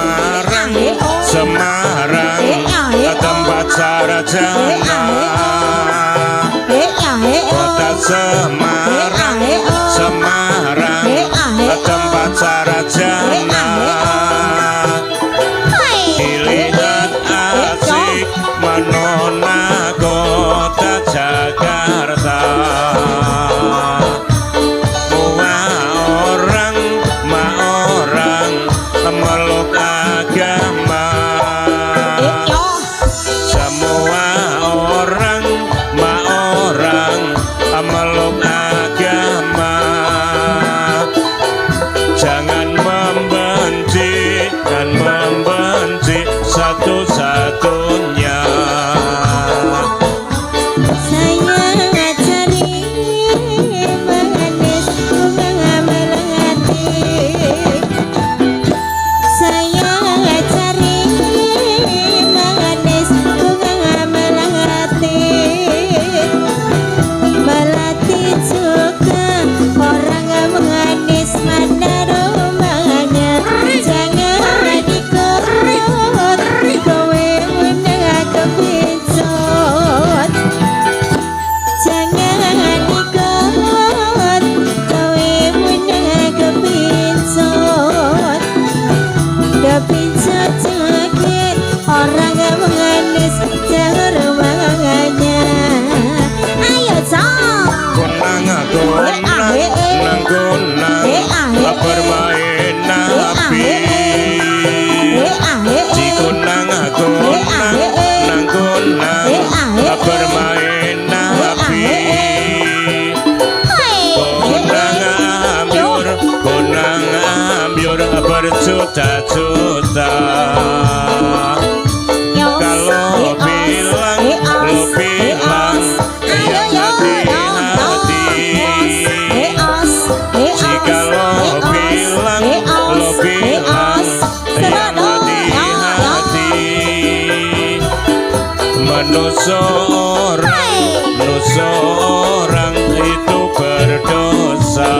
Semarang, Semarang, tempat sarjana. Kota Semarang, Semarang, tempat sarjana. Dilihat asik menona kota Jakarta. Meluk agama, semua orang meluk agama. Jangan membenci dan membenci satu-satunya. Bermain api, dikunang nang bermain api. Kunang ambyur berjuta-juta. Kalau bilang, lo bilang, ya hati-hati. Jika lo bilang, ya hati-hati. Manusia orang itu berdosa.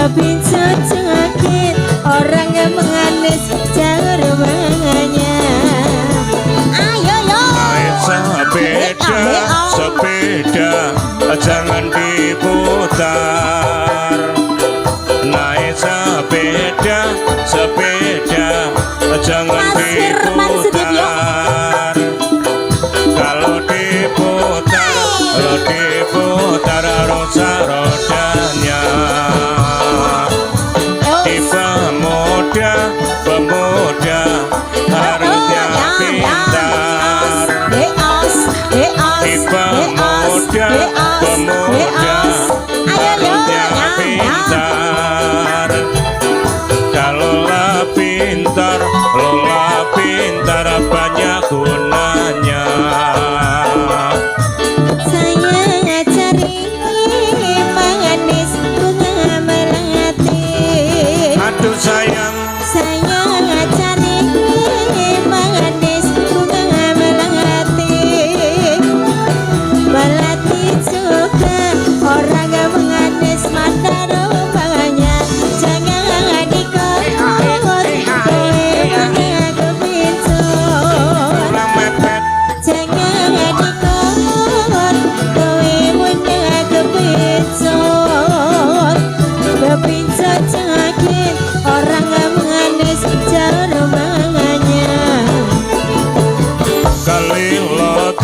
Pincut sakit orang yang menganis jalur mangannya. Ayo yo. Sepeda jangan diputar. Naik sepeda jangan diputar. Kalau diputar rusak rodanya. Pemuda harusnya pintar. Pemuda harusnya pintar. Kalau lah pintar, lola pintar banyak gunanya. Saya cari manis bunga melati. Aduh sayang, saya cari manis bunga melati. Melati juga orang yang menganis mata rupanya. Jangan dikot bunga kepincut. Jangan dikot bunga kepincut. Kepincut sakit orang yang menganis cara mangannya.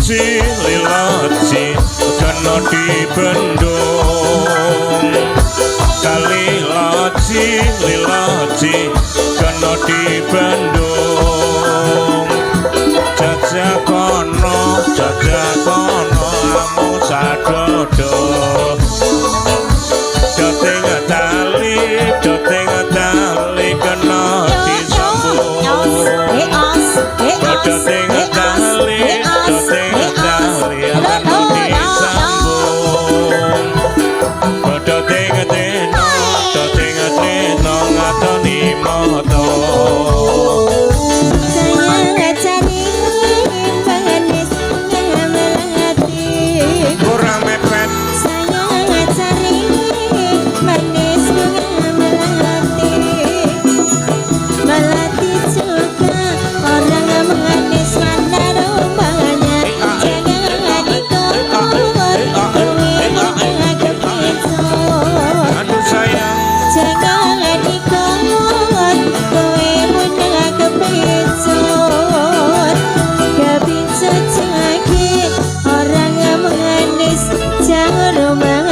Liloci kena dibendung. Liloci kena dibendung. Jajak kono amu satu jodoh joting tali kena disambung joting tali kena disambung joting teno ngatoni moto kurang mepet aduh sayang Orang menganis jangan rumah